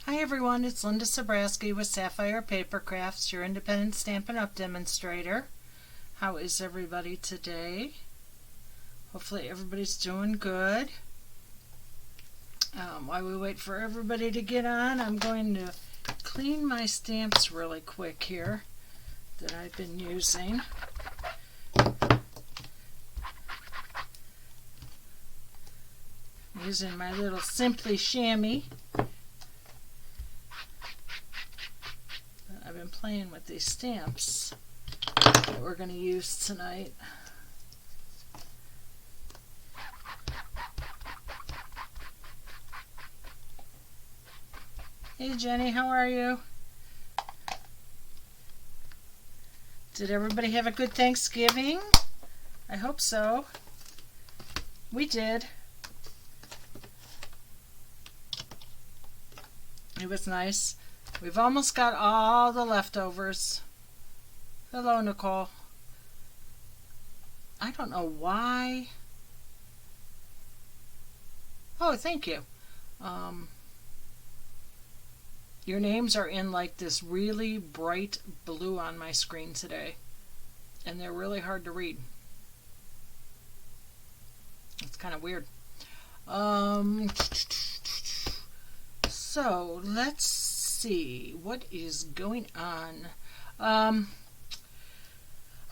Hi everyone, it's Linda Sobraski with Sapphire Paper Crafts, your independent Stampin' Up! Demonstrator. How is everybody today? Hopefully everybody's doing good. While we wait for everybody to get on, I'm going to clean my stamps really quick here that I've been using. I'm using my little Simply Chamois. I've been playing with these stamps that we're going to use tonight. Hey Jenny, how are you? Did everybody have a good Thanksgiving? I hope so. We did. It was nice. We've almost got all the leftovers. Hello, Nicole. I don't know why. Oh, thank you. Your names are in like this really bright blue on my screen today, and they're really hard to read. It's kind of weird. So let's see what is going on. I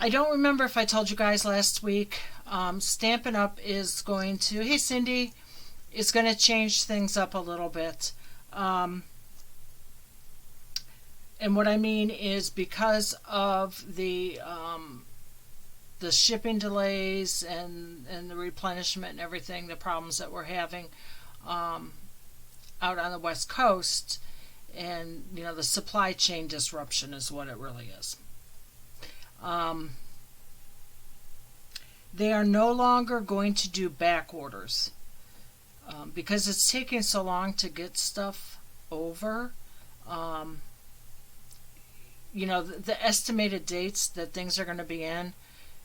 don't remember if I told you guys last week. Stampin' Up! Is going to, hey Cindy, is going to change things up a little bit. And what I mean is because of the shipping delays and the replenishment and everything, the problems that we're having out on the West Coast, and you know, the supply chain disruption is what it really is. They are no longer going to do back orders because it's taking so long to get stuff over. You know, the estimated dates that things are going to be in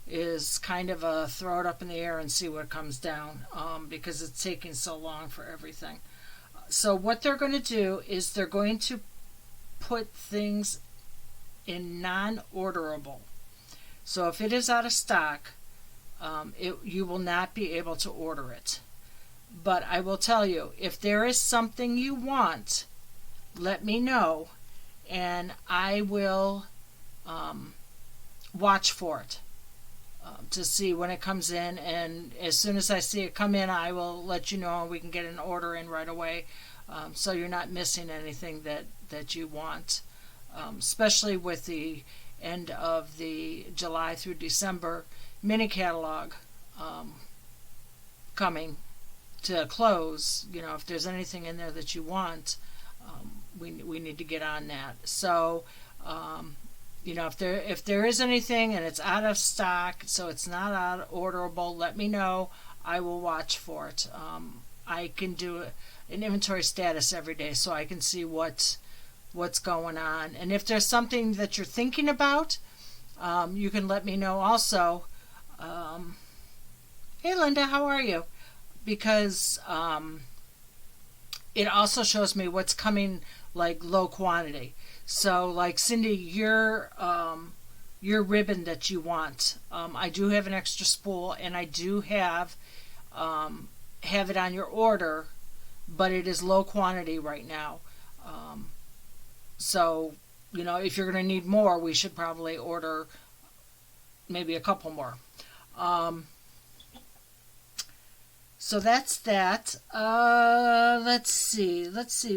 is kind of a throw it up in the air and see what comes down because it's taking so long for everything. So what they're going to do is they're going to put things in non-orderable. So if it is out of stock, you will not be able to order it. But I will tell you, if there is something you want, let me know, and I will watch for it to see when it comes in, and as soon as I see it come in, I will let you know, and we can get an order in right away, so you're not missing anything that you want, especially with the end of the July through December mini catalog coming to a close. You know, if there's anything in there that you want, we need to get on that. So you know, if there is anything and it's out of stock, so it's not out orderable, let me know. I will watch for it. I can do an inventory status every day, so I can see what's going on. And if there's something that you're thinking about, you can let me know also. Hey Linda, how are you? Because it also shows me what's coming, like low quantity. So like Cindy, your ribbon that you want, I do have an extra spool, and I do have it on your order, but it is low quantity right now. So you know, if you're going to need more, we should probably order maybe a couple more. So that's that. Let's see.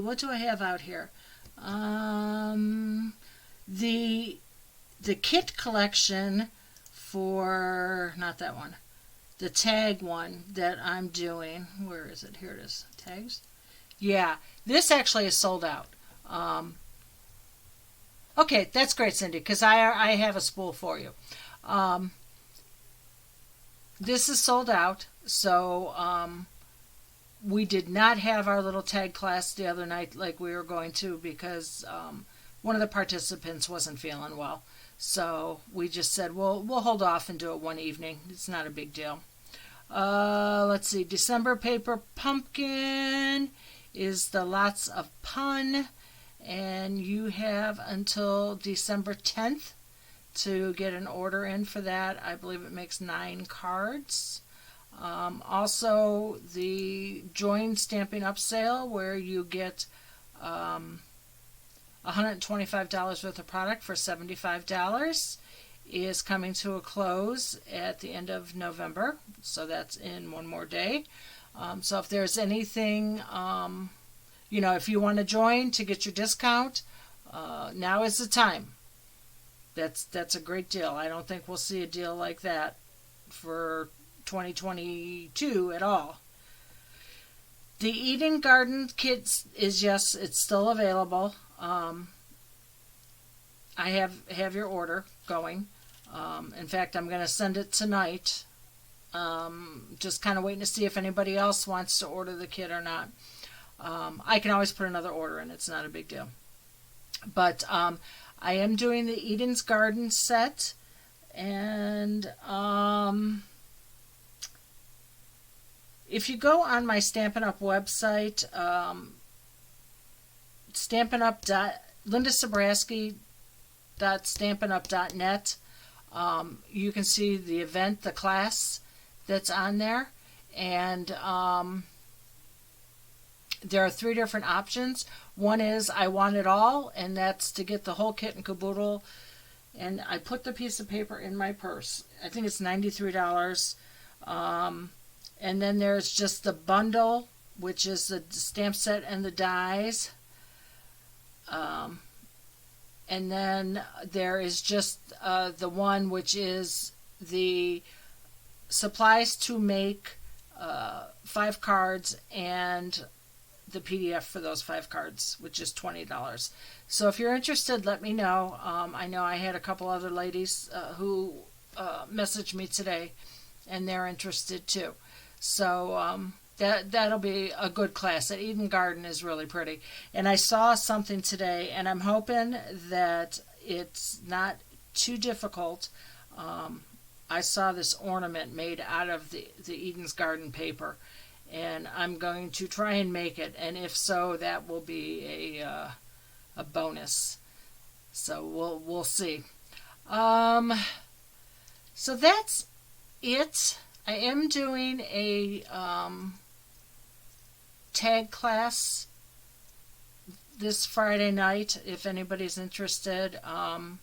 What do I have out here? The kit collection for, not that one, the tag one that I'm doing. Where is it? Here it is. Tags. Yeah, this actually is sold out. Okay, that's great, Cindy, because I have a spool for you. This is sold out, so we did not have our little tag class the other night like we were going to, because one of the participants wasn't feeling well. So we just said, we'll hold off and do it one evening. It's not a big deal. Let's see, December Paper Pumpkin is the Lots of Pun. and you have until December 10th to get an order in for that. I believe it makes 9 cards. Also, the Join Stamping Up sale, where you get $125 worth of product for $75, is coming to a close at the end of November. So that's in one more day. So if there's anything, if you want to join to get your discount, now is the time. That's a great deal. I don't think we'll see a deal like that for 2022 at all. The Eden Garden kit is, yes, it's still available. I have your order going. In fact, I'm going to send it tonight. Just kind of waiting to see if anybody else wants to order the kit or not. I can always put another order in. It's not a big deal. But I am doing the Eden's Garden set, and if you go on my Stampin' Up website, lindasabraski.stampinup.net, you can see the event, the class that's on there, and there are 3 different options. One is I want it all, and that's to get the whole kit and caboodle. And I put the piece of paper in my purse. I think it's $93. And then there's just the bundle, which is the stamp set and the dies. And then there is just the one, which is the supplies to make 5 cards and the PDF for those 5 cards, which is $20. So if you're interested, let me know. I know I had a couple other ladies who messaged me today, and they're interested too. So that'll be a good class. That Eden Garden is really pretty. And I saw something today, and I'm hoping that it's not too difficult. I saw this ornament made out of the Eden's Garden paper, and I'm going to try and make it, and if so, that will be a bonus. So we'll see. So that's it. I am doing a tag class this Friday night. If anybody's interested, I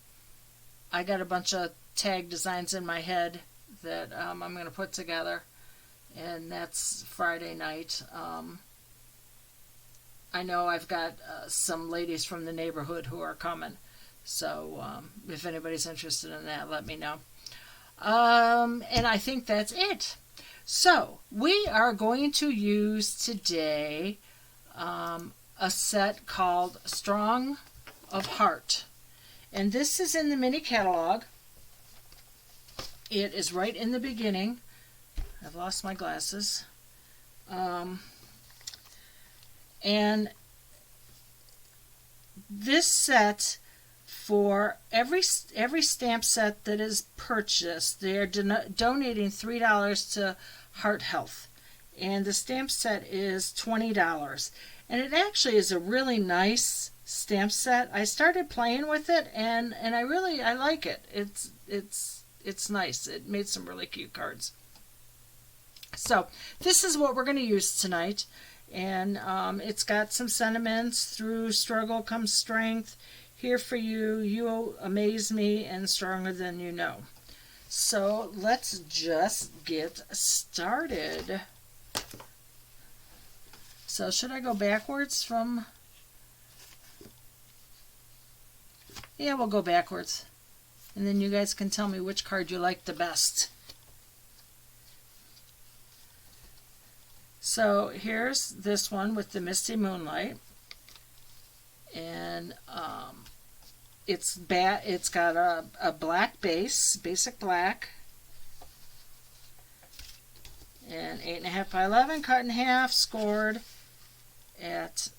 got a bunch of tag designs in my head that I'm going to put together. And that's Friday night. I know I've got some ladies from the neighborhood who are coming. So if anybody's interested in that, let me know. And I think that's it. So we are going to use today a set called Strong of Heart. And this is in the mini catalog. It is right in the beginning. I've lost my glasses. And this set, for every stamp set that is purchased, they're donating $3 to Heart Health. And the stamp set is $20. And it actually is a really nice stamp set. I started playing with it, and I like it. It's nice. It made some really cute cards. So this is what we're going to use tonight, and it's got some sentiments. Through struggle comes strength. Here for you, you amaze me, and stronger than you know. So let's just get started. So should I go backwards from? Yeah, we'll go backwards, and then you guys can tell me which card you like the best. So here's this one with the Misty Moonlight, and it's got a black base, basic black, and 8.5 by 11, cut in half, scored at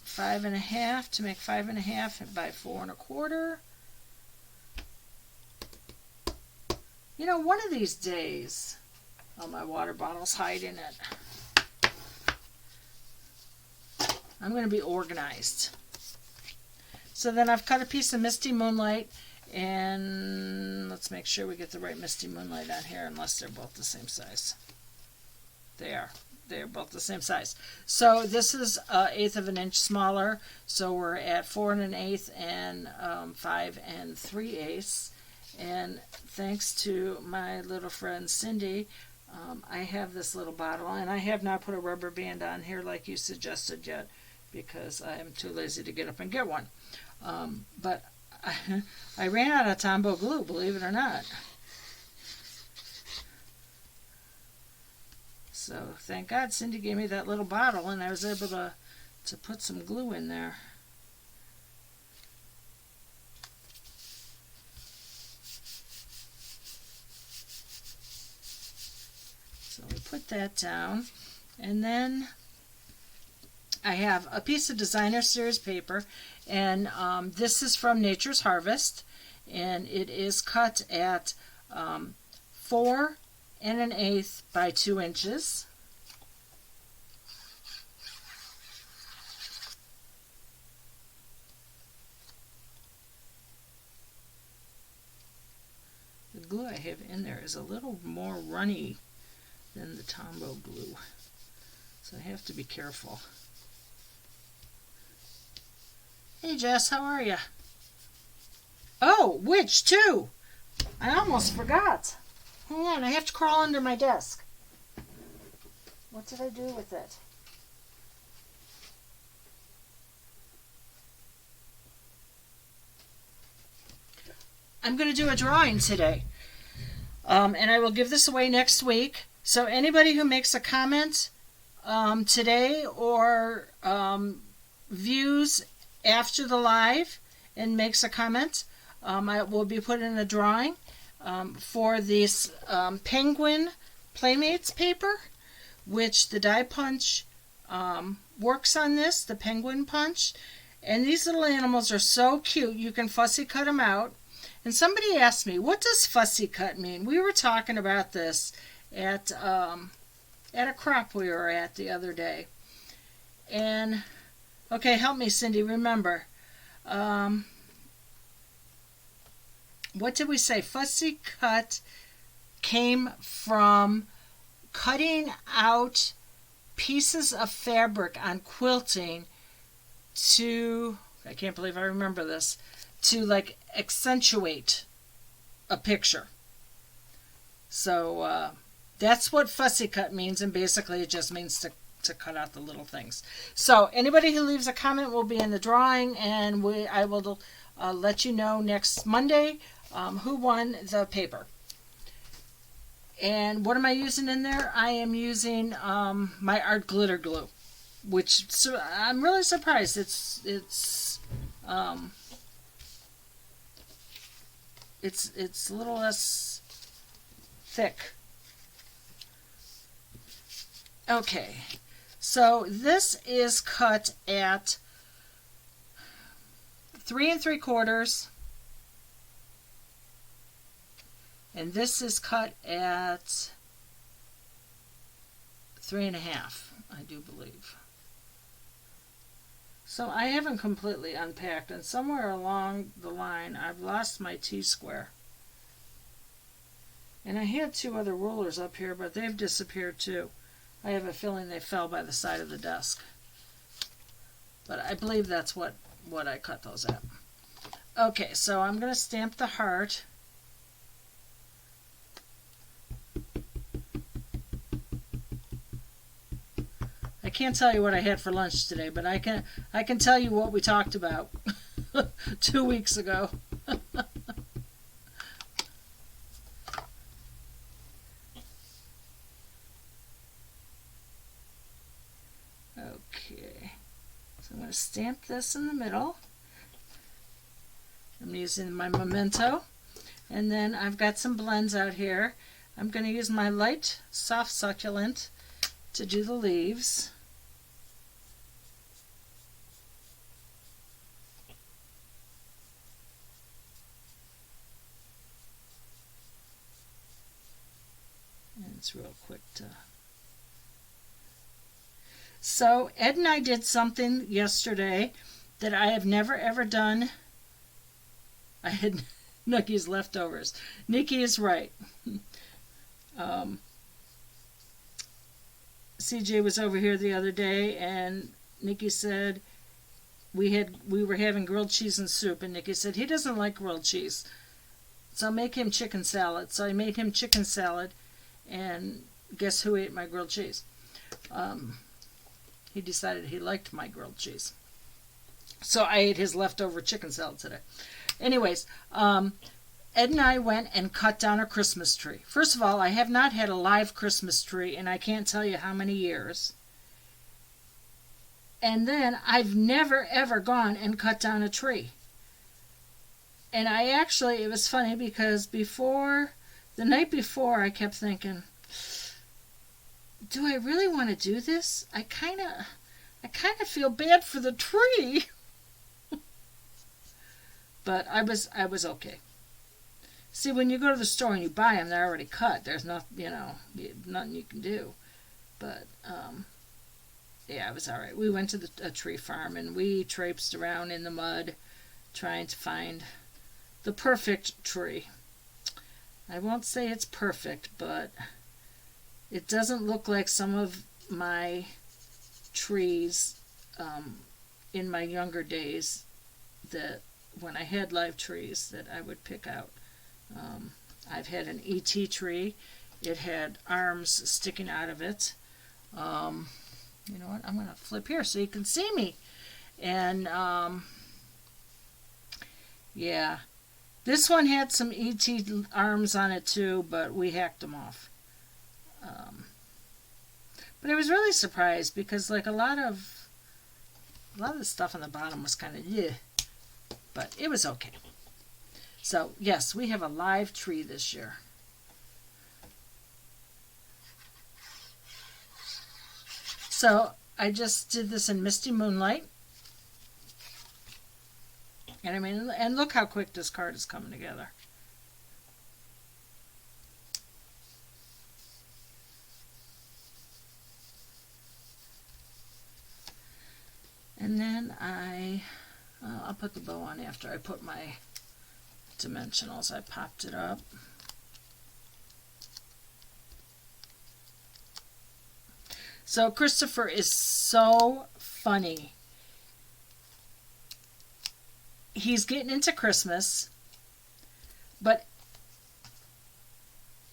5.5 to make 5.5 by 4.25. You know, one of these days. Oh, my water bottle's hiding it. I'm going to be organized. So then I've cut a piece of Misty Moonlight, and let's make sure we get the right Misty Moonlight on here, unless they're both the same size. They are. They're both the same size. So this is 1/8 of an inch smaller, so we're at 4 1/8 and 5 3/8. And thanks to my little friend Cindy, I have this little bottle, and I have not put a rubber band on here like you suggested yet, because I am too lazy to get up and get one. But I ran out of Tombow glue, believe it or not. So thank God Cindy gave me that little bottle, and I was able to put some glue in there. So we put that down, and then I have a piece of Designer Series paper, and this is from Nature's Harvest, and it is cut at 4 1/8 by 2 inches. The glue I have in there is a little more runny than the Tombow glue, so I have to be careful. Hey Jess, how are you? Oh, which two? I almost forgot. Hang on, I have to crawl under my desk. What did I do with it? I'm going to do a drawing today. And I will give this away next week. So anybody who makes a comment today or views after the live and makes a comment, I will be put in a drawing for this Penguin Playmates paper, which the die punch works on this, the Penguin punch. And these little animals are so cute. You can fussy cut them out. And somebody asked me, what does fussy cut mean? We were talking about this at a crop we were at the other day. And, okay, help me, Cindy, remember. What did we say? Fussy cut came from cutting out pieces of fabric on quilting to, I can't believe I remember this, to like accentuate a picture. So that's what fussy cut means, and basically it just means to cut out the little things. So anybody who leaves a comment will be in the drawing, and I will let you know next Monday who won the paper. And what am I using in there? I am using my art glitter glue, which I'm really surprised. It's a little less thick. Okay, so this is cut at 3 3/4, and this is cut at 3 1/2, I do believe. So I haven't completely unpacked, and somewhere along the line I've lost my T-square. And I had 2 other rulers up here, but they've disappeared too. I have a feeling they fell by the side of the desk. But I believe that's what I cut those at. Okay, so I'm going to stamp the heart. I can't tell you what I had for lunch today, but I can tell you what we talked about 2 weeks ago. Okay, so I'm going to stamp this in the middle. I'm using my Memento, and then I've got some blends out here. I'm going to use my light soft succulent to do the leaves. And it's real quick to... So Ed and I did something yesterday that I have never ever done. I had Nucky's leftovers. Nikki is right. CJ was over here the other day, and Nikki said we were having grilled cheese and soup, and Nikki said he doesn't like grilled cheese, so I'll make him chicken salad. So I made him chicken salad, and guess who ate my grilled cheese? He decided he liked my grilled cheese, so I ate his leftover chicken salad today. Anyways, Ed and I went and cut down a Christmas tree. First of all, I have not had a live Christmas tree in I can't tell you how many years. And then I've never ever gone and cut down a tree. And it was funny because the night before, I kept thinking, do I really want to do this? I kind of feel bad for the tree. But I was okay. See, when you go to the store and you buy them, they're already cut. There's nothing you can do. But yeah, it was all right. We went to a tree farm and we traipsed around in the mud trying to find the perfect tree. I won't say it's perfect, but it doesn't look like some of my trees in my younger days that when I had live trees that I would pick out. I've had an E.T. tree. It had arms sticking out of it. You know what? I'm going to flip here so you can see me. And yeah, this one had some E.T. arms on it too, but we hacked them off. But I was really surprised because like a lot of the stuff on the bottom was kind of but it was okay. So yes, we have a live tree this year. So I just did this in Misty Moonlight. And I mean, and look how quick this card is coming together. And then I'll put the bow on after I put my dimensionals. I popped it up. So Christopher is so funny. He's getting into Christmas, but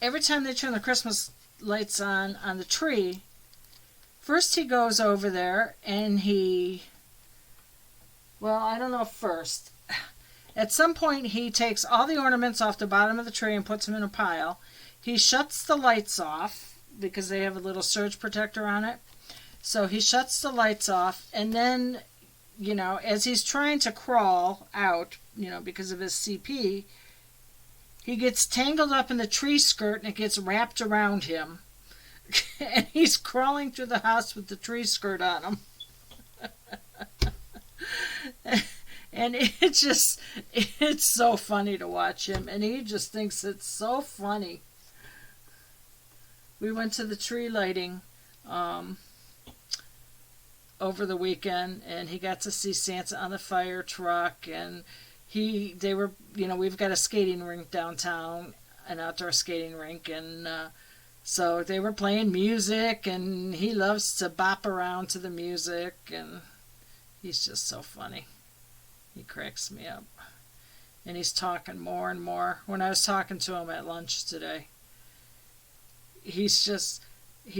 every time they turn the Christmas lights on the tree, first he goes over there and I don't know if first. At some point he takes all the ornaments off the bottom of the tree and puts them in a pile. He shuts the lights off because they have a little surge protector on it. So he shuts the lights off, and then, as he's trying to crawl out, because of his CP, he gets tangled up in the tree skirt and it gets wrapped around him. And he's crawling through the house with the tree skirt on him. And it's so funny to watch him, and he just thinks it's so funny. We went to the tree lighting over the weekend, and he got to see Santa on the fire truck, and we've got a skating rink downtown, an outdoor skating rink, and so they were playing music, and he loves to bop around to the music, and he's just so funny. He cracks me up. And he's talking more and more. When I was talking to him at lunch today, he's and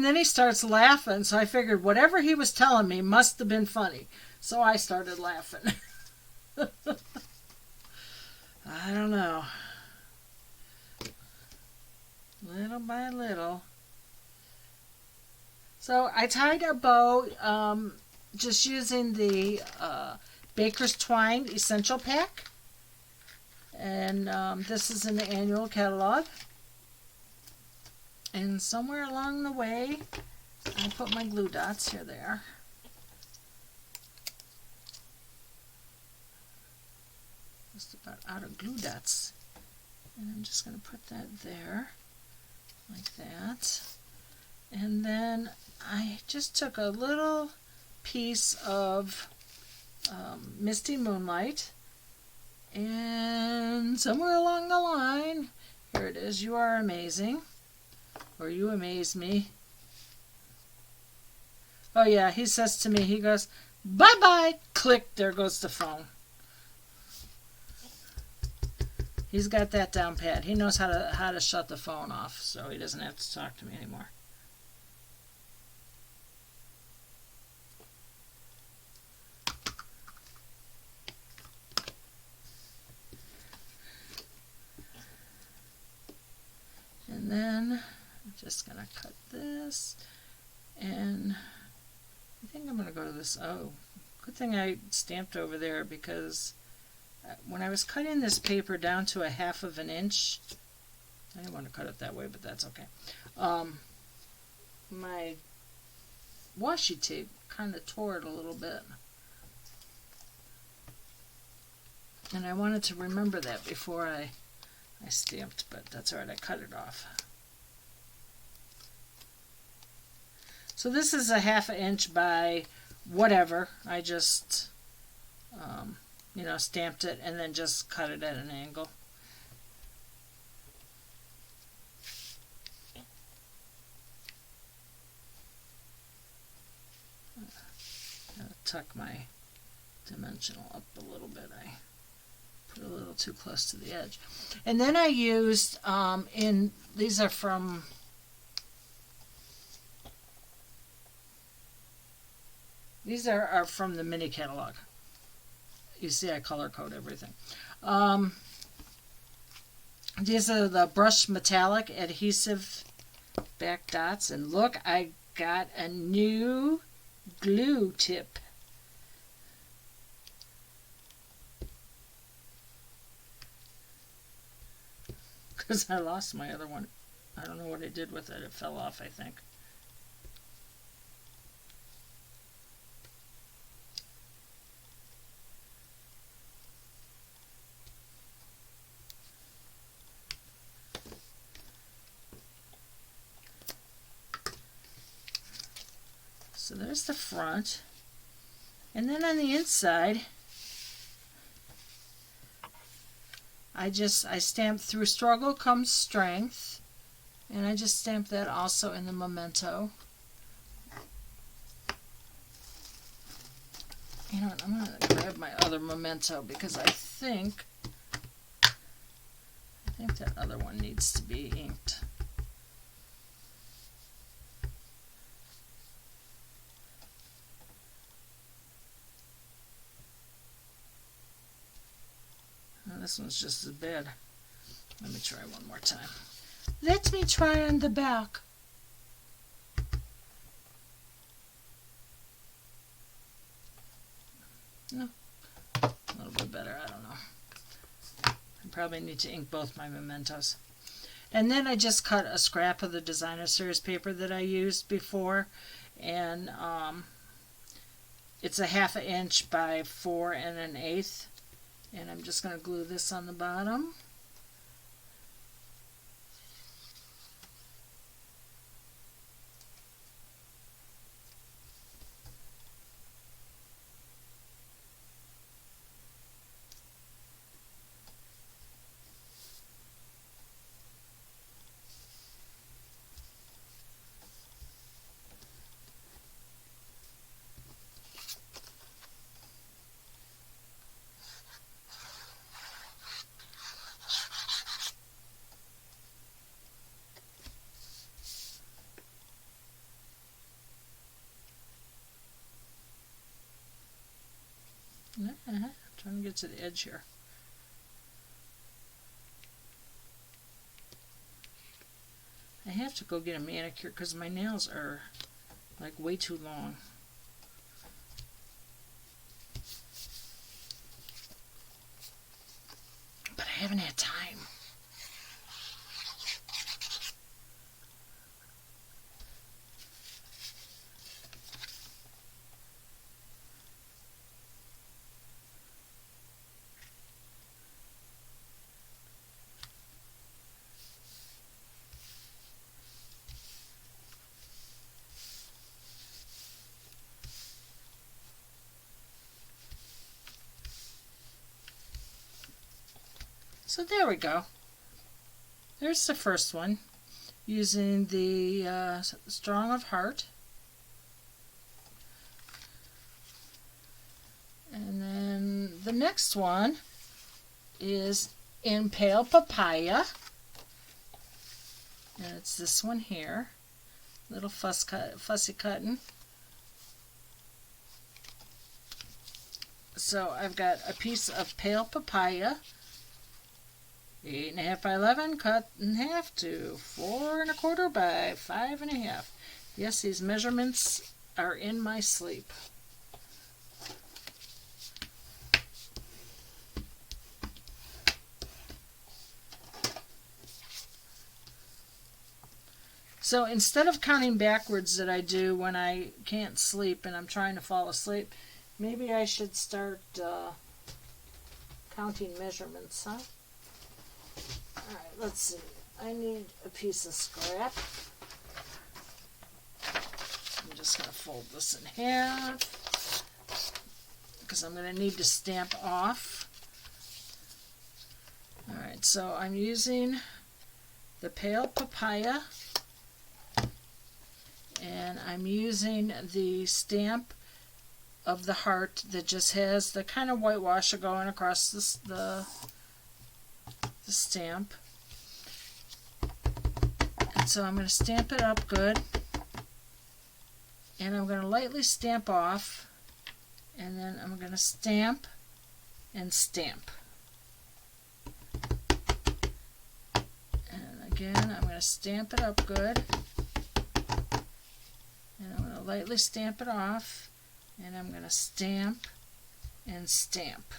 then he starts laughing. So I figured whatever he was telling me must have been funny. So I started laughing. I don't know. Little by little. So I tied a bow just using the Baker's Twine Essential Pack. And this is in the annual catalog. And somewhere along the way, I put my glue dots. Here they are. Just about out of glue dots. And I'm just going to put that there. like that. And then I just took a little piece of Misty Moonlight, and somewhere along the line, here it is, You Are Amazing, or You Amaze Me. Oh yeah, he says to me, he goes, bye-bye, click, there goes the phone. He's got that down pat. He knows how to shut the phone off, so he doesn't have to talk to me anymore. And then I'm just going to cut this, and I think I'm going to go to this. Oh, good thing I stamped over there, because when I was cutting this paper down to a 1/2 of an inch, I didn't want to cut it that way, but that's okay. My washi tape kind of tore it a little bit. And I wanted to remember that before I stamped, but that's alright, I cut it off. So this is a 1/2 inch by whatever. I just, stamped it and then just cut it at an angle. Gotta tuck my dimensional up a little bit. I put a little too close to the edge. And then I used, these are from, from the mini catalog. You see I color code everything. These are the Brush Metallic Adhesive Back Dots. And look, I got a new glue tip. Because I lost my other one. I don't know what I did with it. It fell off, I think. So there's the front. And then on the inside, I stamped Through Struggle Comes Strength. And I just stamped that also in the memento. You know what, I'm going to grab my other memento, because I think that other one needs to be inked. This one's just as bad. Let me try one more time. Let me try on the back. No, a little bit better, I don't know. I probably need to ink both my mementos. And then I just cut a scrap of the Designer Series paper that I used before, and it's a 1/2 inch by 4 1/8. And I'm just going to glue this on the bottom. Trying to get to the edge here. I have to go get a manicure because my nails are like way too long. But I haven't had time. So there we go. There's the first one, using the Strong of Heart. And then the next one is in Pale Papaya. And it's this one here. Little fussy cutting. So I've got a piece of Pale Papaya, 8.5 by 11, cut in half to 4 1/4 by 5 1/2. Yes, these measurements are in my sleep. So instead of counting backwards that I do when I can't sleep and I'm trying to fall asleep, maybe I should start counting measurements, huh? Alright, let's see. I need a piece of scrap. I'm just going to fold this in half because I'm going to need to stamp off. Alright, so I'm using the Pale Papaya, and I'm using the stamp of the heart that just has the kind of whitewash going across the stamp. And so I'm going to stamp it up good, and I'm going to lightly stamp off, and then I'm going to stamp and stamp. And again, I'm going to stamp it up good, and I'm going to lightly stamp it off, and I'm going to stamp and stamp.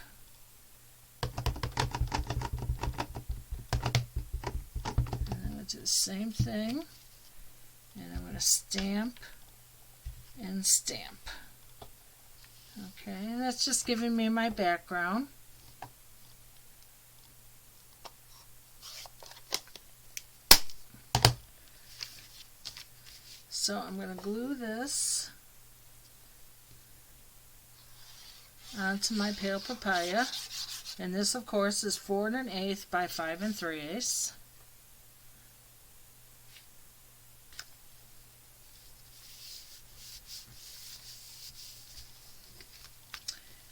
And I'm going to do the same thing, and I'm going to stamp and stamp. Okay, and that's just giving me my background. So I'm going to glue this onto my Pale Papaya, and this of course is 4 1/8 by 5 3/8.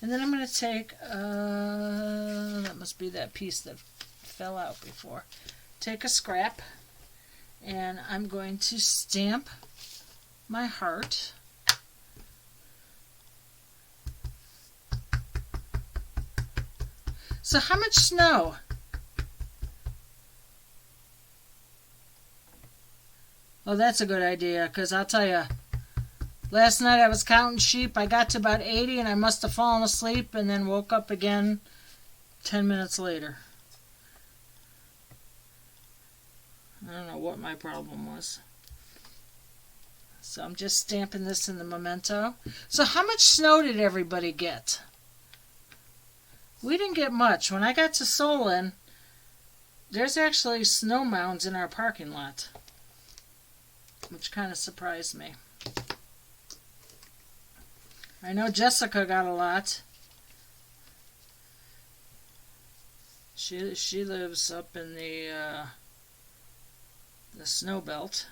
And then I'm going to take, that must be that piece that fell out before, take a scrap, and I'm going to stamp my heart. So how much snow? Oh, that's a good idea, because I'll tell you, last night I was counting sheep. I got to about 80 and I must have fallen asleep and then woke up again 10 minutes later. I don't know what my problem was. So I'm just stamping this in the memento. So how much snow did everybody get? We didn't get much. When I got to Solon, there's actually snow mounds in our parking lot, which kind of surprised me. I know Jessica got a lot. She lives up in the snow belt.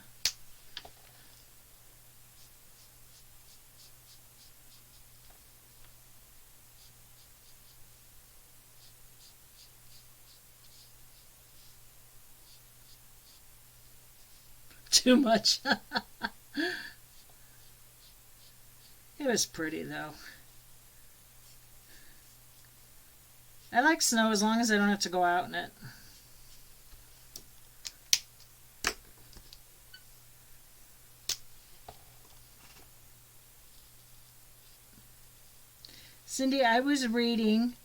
Too much. It was pretty though. I like snow as long as I don't have to go out in it. Cindy, I was reading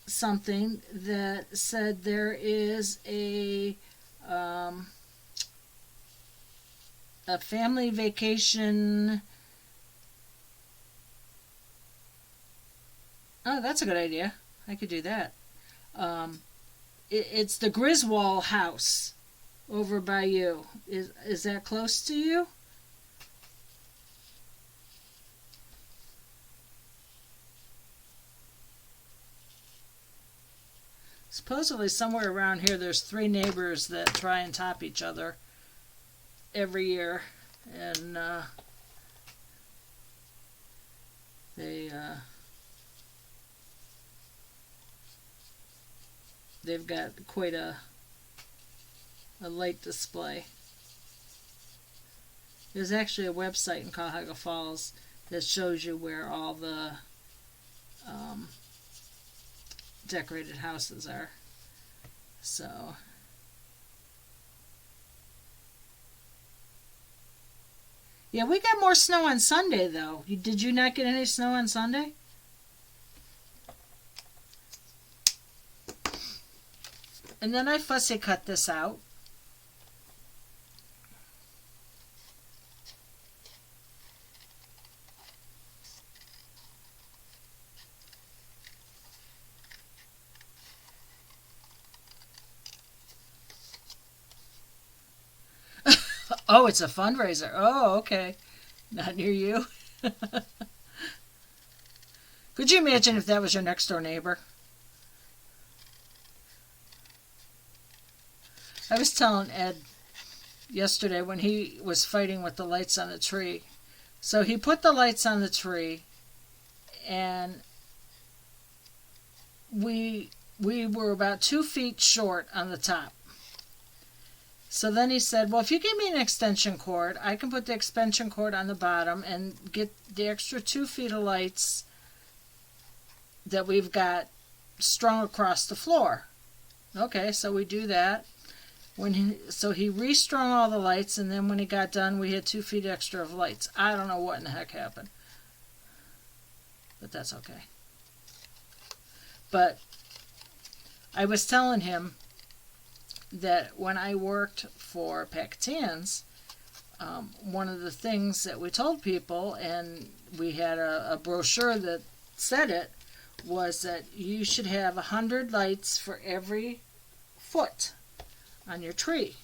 something that said there is a family vacation. Oh, that's a good idea. I could do that. It's the Griswold house over by you. Is that close to you? Supposedly somewhere around here there's 3 neighbors that try and top each other every year, and they've got quite a light display. There's actually a website in Cuyahoga Falls that shows you where all the decorated houses are. So yeah, we got more snow on Sunday though. Did you not get any snow on Sunday? And then I fussy cut this out. Oh, it's a fundraiser. Oh, okay. Not near you. Could you imagine if that was your next door neighbor? I was telling Ed yesterday when he was fighting with the lights on the tree. So he put the lights on the tree, and we were about 2 feet short on the top. So then he said, well, if you give me an extension cord, I can put the extension cord on the bottom and get the extra 2 feet of lights that we've got strung across the floor. Okay, so we do that. So he restrung all the lights, and then when he got done, we had 2 feet extra of lights. I don't know what in the heck happened, but that's okay. But I was telling him that when I worked for Pactans, one of the things that we told people, and we had a brochure that said it, was that you should have 100 lights for every foot on your tree.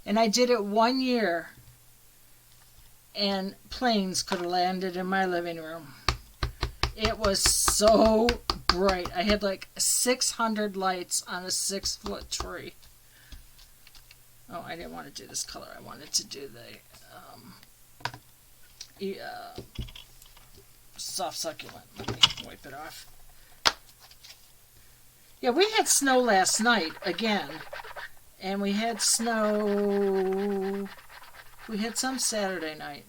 And I did it 1 year, and planes could have landed in my living room. It was so bright. I had like 600 lights on a 6-foot tree. Oh, I didn't want to do this color. I wanted to do the soft succulent. Let me wipe it off. Yeah, we had snow last night again. And we had snow. We had some Saturday night.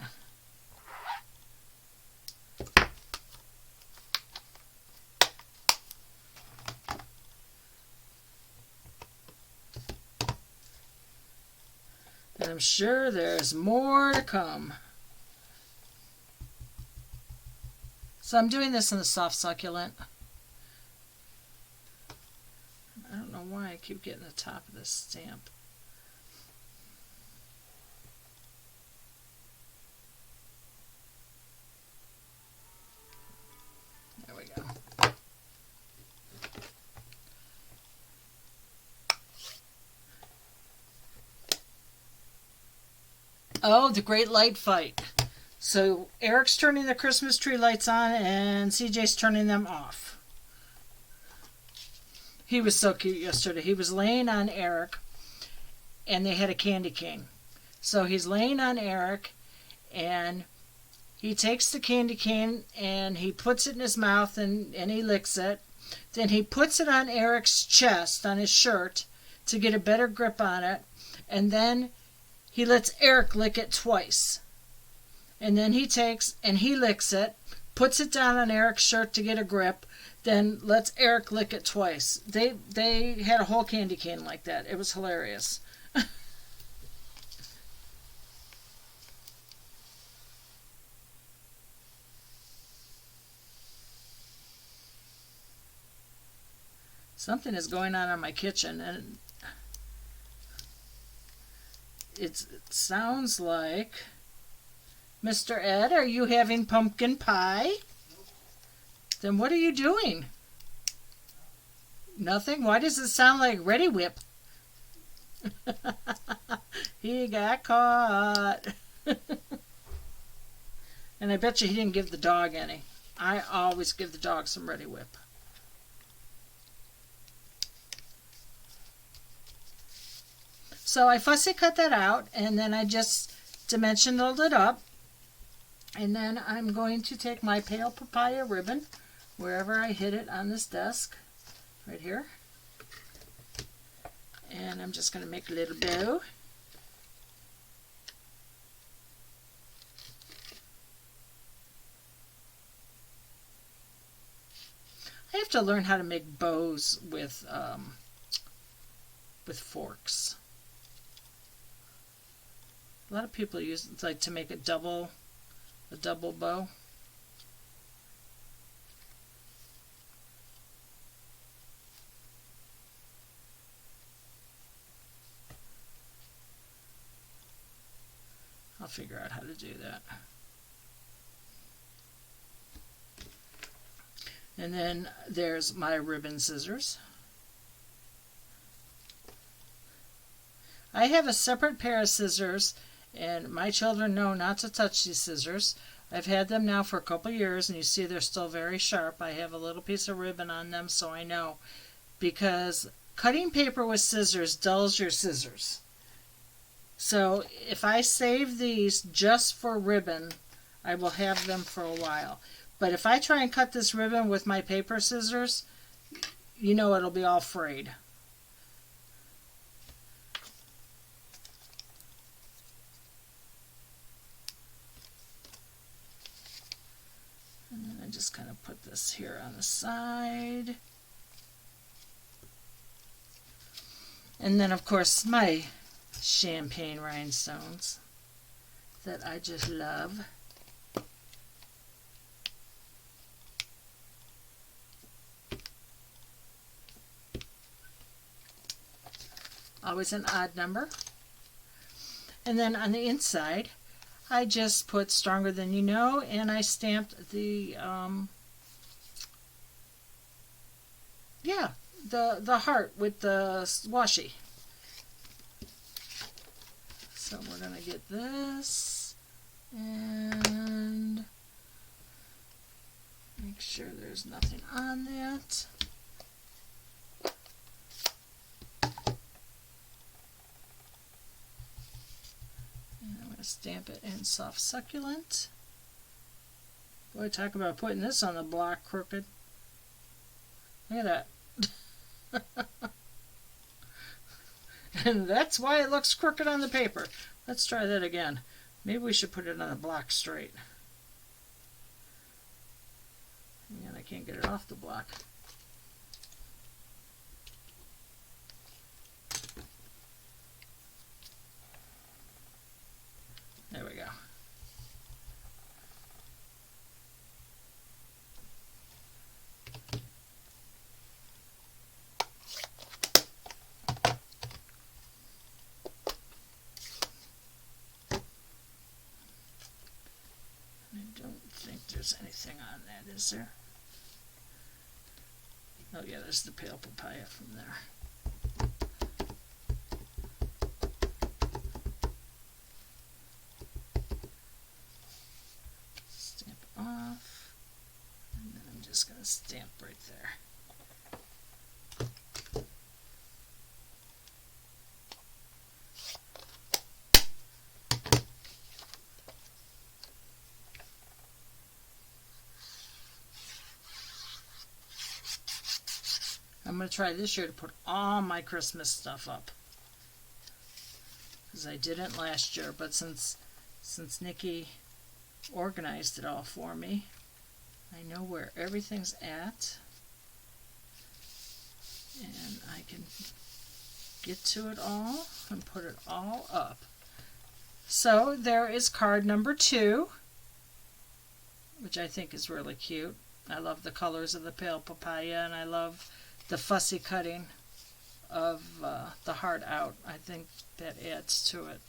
And I'm sure there's more to come. So I'm doing this in the soft succulent. I don't know why I keep getting the top of this stamp. There we go. Oh, the great light fight. So Eric's turning the Christmas tree lights on and CJ's turning them off. He was so cute yesterday. He was laying on Eric and they had a candy cane. So he's laying on Eric and he takes the candy cane and he puts it in his mouth and he licks it. Then he puts it on Eric's chest, on his shirt, to get a better grip on it. And then he lets Eric lick it twice. And then he takes and he licks it, puts it down on Eric's shirt to get a grip, then lets Eric lick it twice. They had a whole candy cane like that. It was hilarious. Something is going on in my kitchen, and it sounds like... Mr. Ed, are you having pumpkin pie? Nope. Then what are you doing? Nothing? Why does it sound like Ready Whip? He got caught. And I bet you he didn't give the dog any. I always give the dog some Ready Whip. So I fussy cut that out, and then I just dimensioned it up. And then I'm going to take my pale papaya ribbon, wherever I hit it on this desk, right here. And I'm just going to make a little bow. I have to learn how to make bows with forks. A lot of people use it like to make a double bow. I'll figure out how to do that. And then there's my ribbon scissors. I have a separate pair of scissors, and my children know not to touch these scissors. I've had them now for a couple years, and you see they're still very sharp. I have a little piece of ribbon on them, so I know. Because cutting paper with scissors dulls your scissors. So if I save these just for ribbon, I will have them for a while. But if I try and cut this ribbon with my paper scissors, you know it'll be all frayed. And then I just kind of put this here on the side. And then, of course, my champagne rhinestones that I just love. Always an odd number. And then on the inside, I just put Stronger Than You Know, and I stamped the the heart with the washi. So we're going to get this and make sure there's nothing on that. And I'm going to stamp it in Soft Succulent. Boy, talk about putting this on the block crooked. Look at that. And that's why it looks crooked on the paper. Let's try that again. Maybe we should put it on the block straight. And I can't get it off the block. There we go. I don't think there's anything on that, is there? Oh yeah, there's the pale papaya from there. Stamp off, and then I'm just going to stamp right there. I'm going to try this year to put all my Christmas stuff up, because I didn't last year, but since Nikki organized it all for me, I know where everything's at, and I can get to it all and put it all up. So there is card number 2, which I think is really cute. I love the colors of the pale papaya, and I love the fussy cutting of the heart out. I think that adds to it.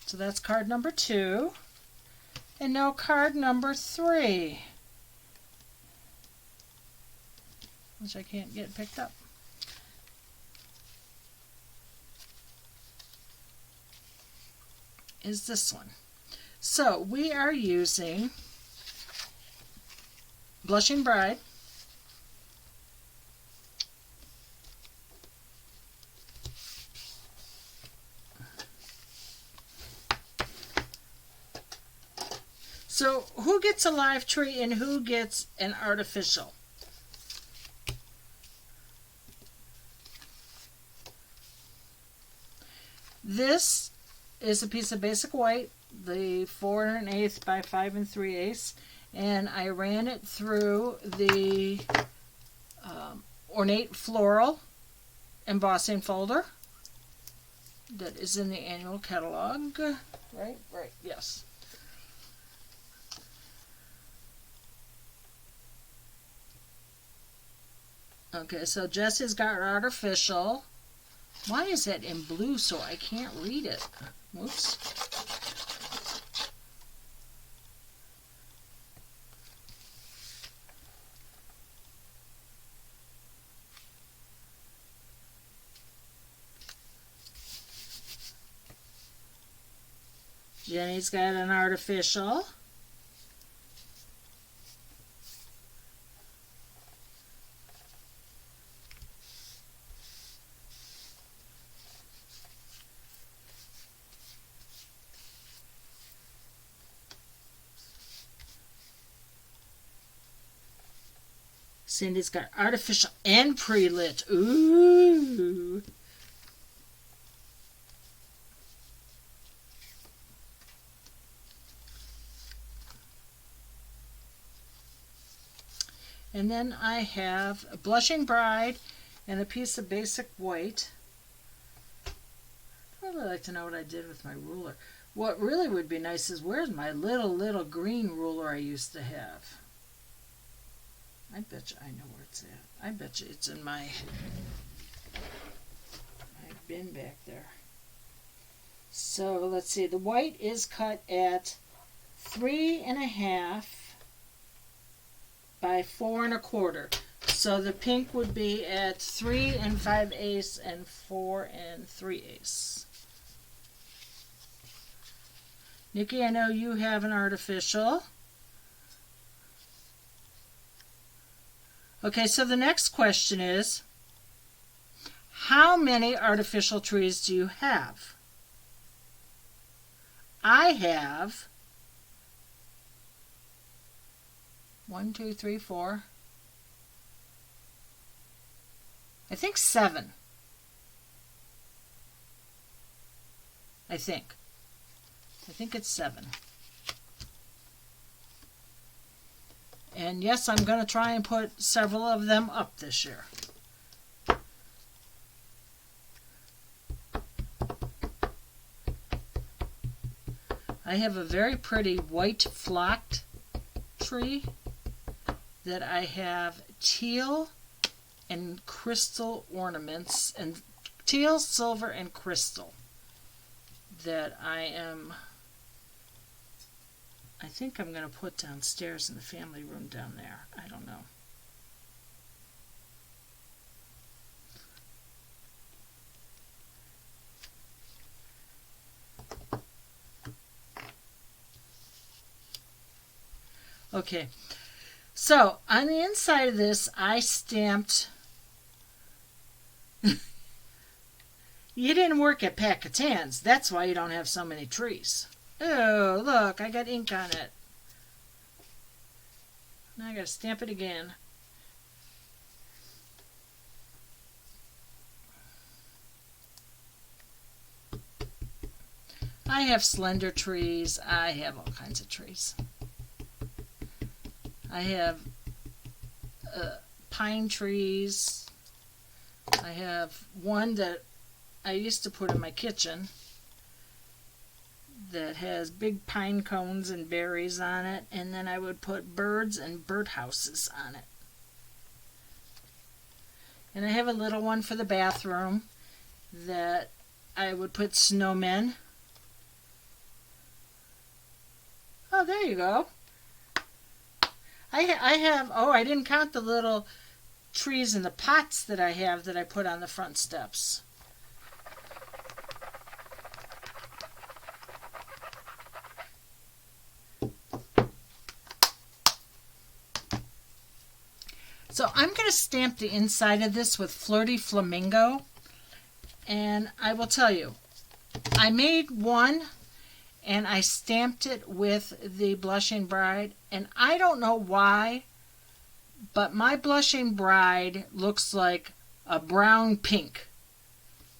So that's card number 2. And now card number 3, which I can't get picked up. Is this one. So we are using Blushing Bride, So who gets a live tree and who gets an artificial? This is a piece of basic white, the 4 1/8 by 5 3/8, and I ran it through the ornate floral embossing folder that is in the annual catalog. Right, yes. Okay, so Jessie's got her artificial. Why is that in blue so I can't read it? Whoops. Jenny's got an artificial. Cindy's got artificial and pre-lit. Ooh. And then I have a Blushing Bride and a piece of basic white. I'd really like to know what I did with my ruler. What really would be nice is where's my little green ruler I used to have? I bet you I know where it's at. I bet you it's in my bin back there. So let's see. The white is cut at 3 1/2 by 4 1/4. So the pink would be at 3 5/8 and 4 3/8. Nikki, I know you have an artificial. Okay, so the next question is, how many artificial trees do you have? I have 1, 2, 3, 4. I think 7. I think it's 7. And yes, I'm going to try and put several of them up this year. I have a very pretty white flocked tree that I have teal and crystal ornaments, and teal, silver, and crystal that I think I'm going to put downstairs in the family room down there. I don't know. Okay, so on the inside of this, I stamped. You didn't work at Pat Catan's. That's why you don't have so many trees. Oh, look, I got ink on it. Now I got to stamp it again. I have slender trees. I have all kinds of trees. I have pine trees. I have one that I used to put in my kitchen that has big pine cones and berries on it, and then I would put birds and birdhouses on it. And I have a little one for the bathroom that I would put snowmen. Oh, there you go. I have, oh, I didn't count the little trees in the pots that I have that I put on the front steps. So I'm going to stamp the inside of this with Flirty Flamingo. And I will tell you, I made one and I stamped it with the Blushing Bride, and I don't know why, but my Blushing Bride looks like a brown pink,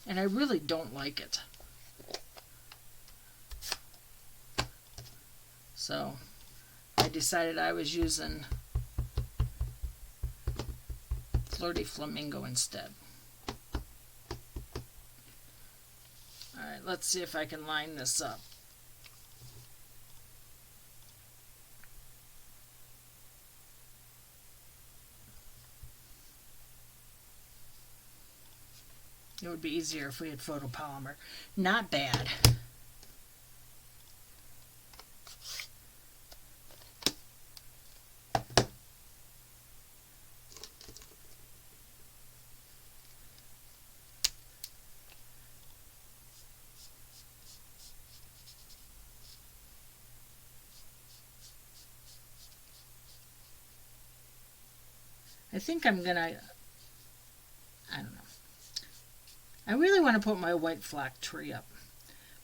and I really don't like it. So I decided I was using Flirty Flamingo instead. Alright, let's see if I can line this up. It would be easier if we had photopolymer. Not bad. I think I'm gonna, I don't know. I really want to put my white flock tree up,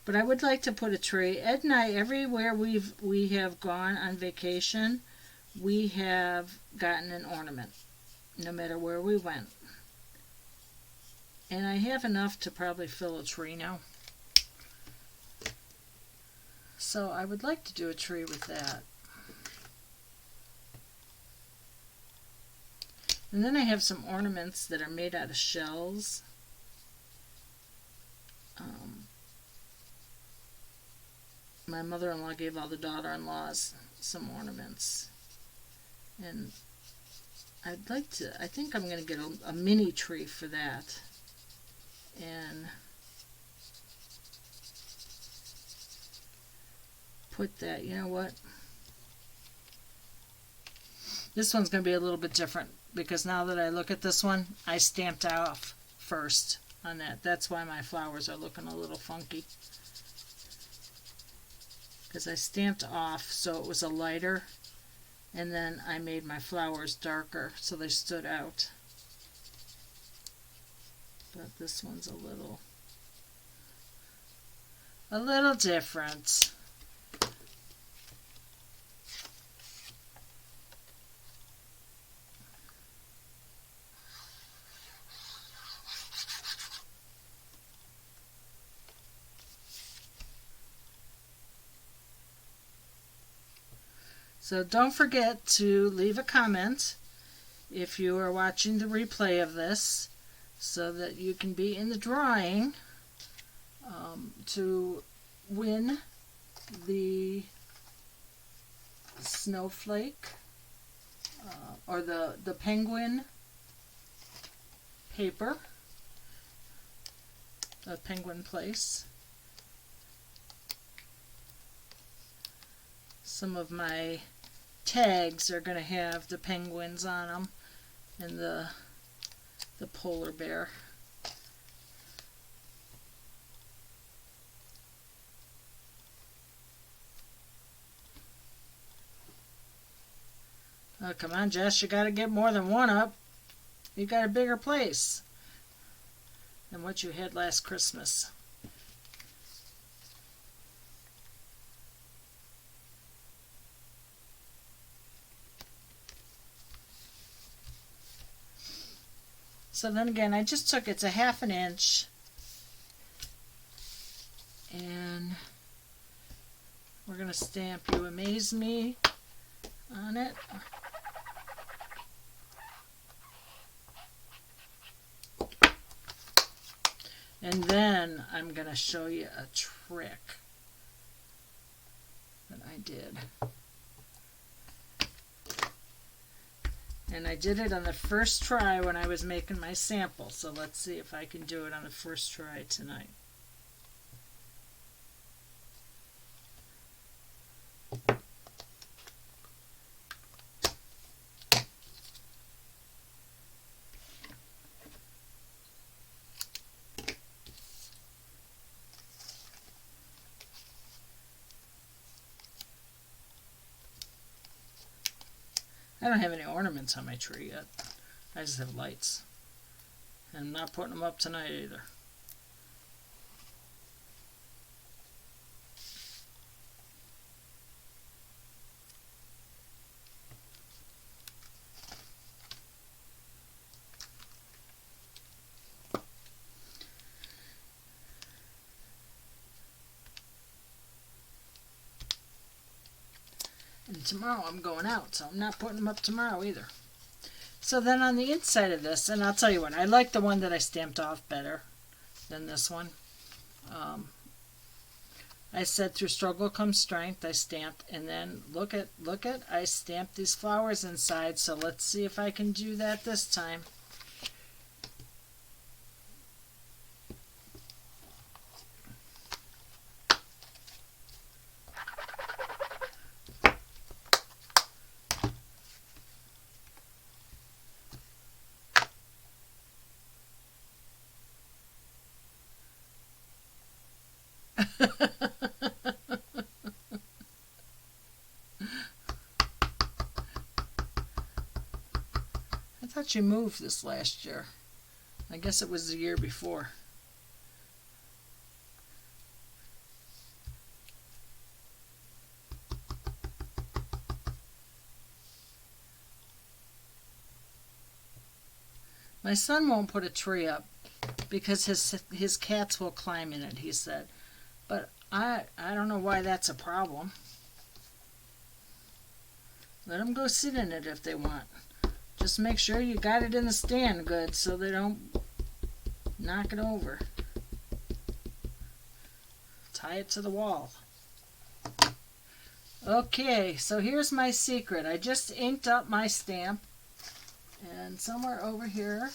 but I would like to put a tree. Ed and I, everywhere we have gone on vacation, we have gotten an ornament, no matter where we went. And I have enough to probably fill a tree now. So I would like to do a tree with that. And then I have some ornaments that are made out of shells. My mother-in-law gave all the daughter-in-laws some ornaments. And I'd like to, I think I'm going to get a mini tree for that. And put that, you know what? This one's going to be a little bit different because now that I look at this one, I stamped off first on that. That's why my flowers are looking a little funky. Because I stamped off so it was a lighter, and then I made my flowers darker so they stood out. But this one's a little different. So don't forget to leave a comment if you are watching the replay of this so that you can be in the drawing to win the snowflake or the penguin paper, the penguin place. Some of my tags are going to have the penguins on them and the polar bear. Oh, come on, Jess, you got to get more than one up. You got a bigger place than what you had last Christmas. So then again, I just took, it's a 1/2 inch, and we're going to stamp You Amaze Me on it. And then I'm going to show you a trick that I did. And I did it on the first try when I was making my sample. So let's see if I can do it on the first try tonight. I don't have any ornaments on my tree yet. I just have lights. And I'm not putting them up tonight either. tomorrow I'm going out, so I'm not putting them up tomorrow either. So then on the inside of this, and I'll tell you what, I like the one that I stamped off better than this one. I said through struggle comes strength. I stamped, and then look at, I stamped these flowers inside. So let's see if I can do that this time. I thought you moved this last year. I guess it was the year before. My son won't put a tree up because his cats will climb in it, he said. But I don't know why that's a problem. Let them go sit in it if they want. Just make sure you got it in the stand good so they don't knock it over. Tie it to the wall. Okay, so here's my secret. I just inked up my stamp, and somewhere over here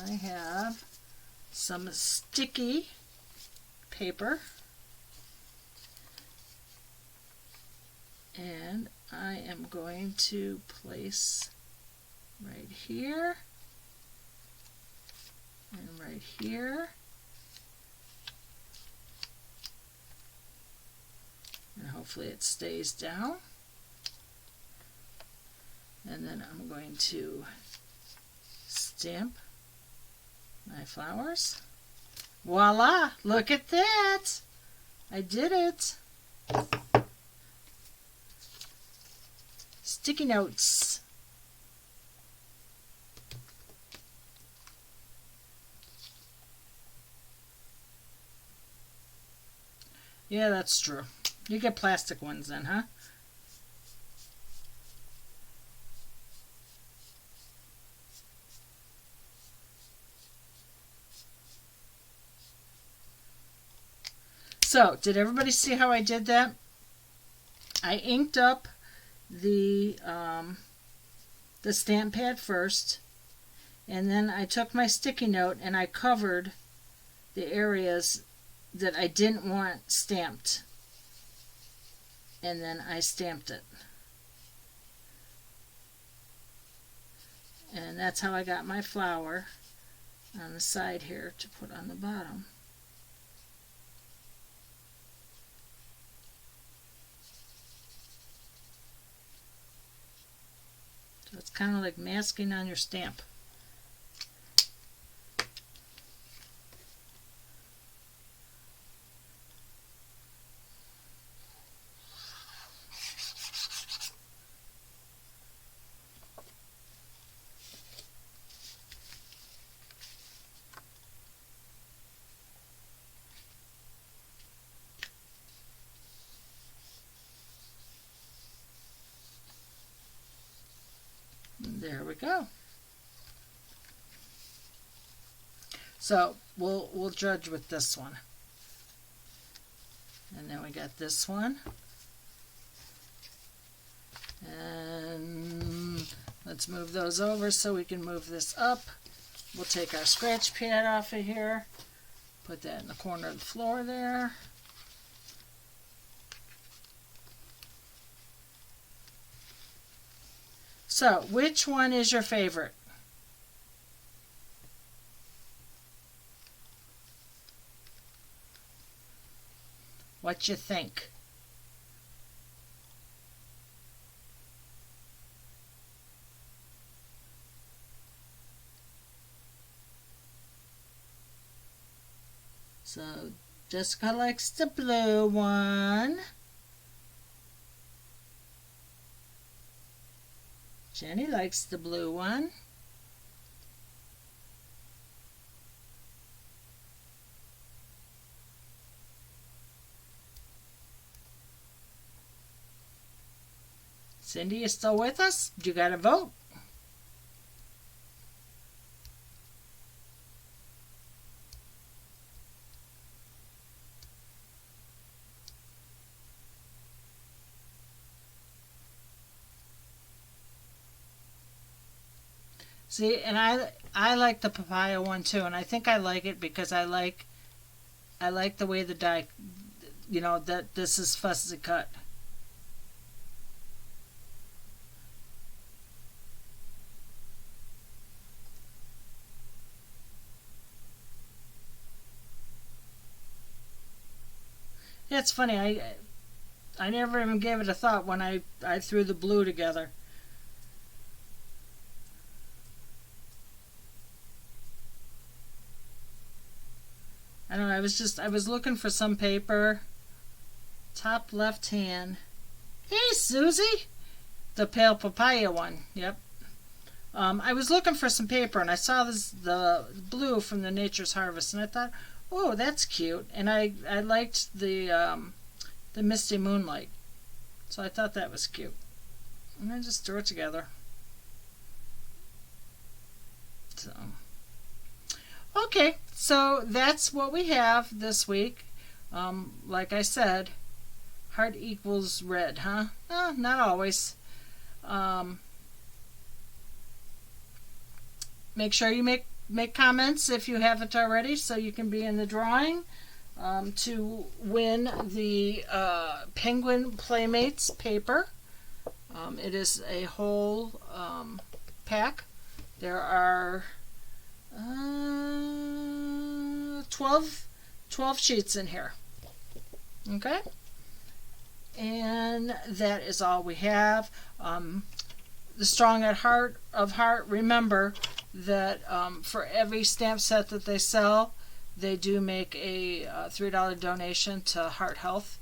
I have some sticky paper, and I am going to place right here and right here, and hopefully it stays down. And then I'm going to stamp my flowers. Voila! Look at that! I did it! Sticky notes. Yeah, that's true. You get plastic ones then, huh? So, did everybody see how I did that? I inked up the stamp pad first, and then I took my sticky note and I covered the areas that I didn't want stamped, and then I stamped it. And that's how I got my flower on the side here to put on the bottom. So it's kind of like masking on your stamp. There we go. So we'll judge with this one. And then we got this one. And let's move those over so we can move this up. We'll take our scratch pad off of here. Put that in the corner of the floor there. So, which one is your favorite? What you think? So, Jessica likes the blue one. Jenny likes the blue one. Cindy, you still with us? You got to vote. See, and I like the papaya one too, and I think I like it because I like the way the die, that this is fussy cut. Yeah, it's funny. I never even gave it a thought when I threw the blue together. I don't know. I was looking for some paper. Top left hand. Hey, Susie, the pale papaya one. Yep. I was looking for some paper and I saw the blue from the Nature's Harvest and I thought, oh, that's cute. And I liked the Misty Moonlight, so I thought that was cute. And I just threw it together. So. Okay, so that's what we have this week. Like I said, heart equals red, huh? Not always. Make sure you make comments if you haven't already, so you can be in the drawing to win the Penguin Playmates paper. It is a whole pack. There are 12 sheets in here. Okay? And that is all we have. The Strong at Heart of Heart, remember that for every stamp set that they sell, they do make a $3 donation to Heart Health.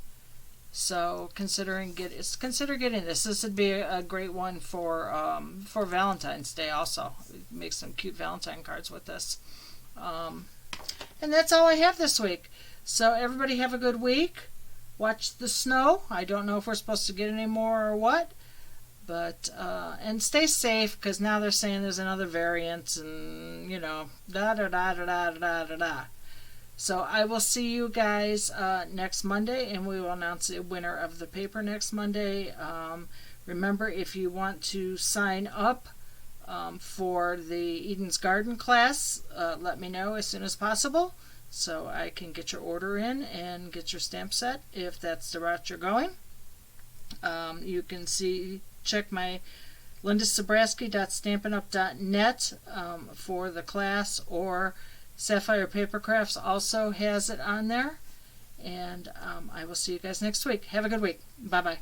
So consider getting this. This would be a great one for Valentine's Day also. Make some cute Valentine cards with this. And that's all I have this week. So everybody have a good week. Watch the snow. I don't know if we're supposed to get any more or what. But and stay safe, because now they're saying there's another variant and da da da da da da da da. So I will see you guys next Monday, and we will announce the winner of the paper next Monday. Remember, if you want to sign up for the Eden's Garden class, let me know as soon as possible so I can get your order in and get your stamp set if that's the route you're going. You can check my lindasabrowski.stampinup.net for the class, or Sapphire Paper Crafts also has it on there. And I will see you guys next week. Have a good week. Bye-bye.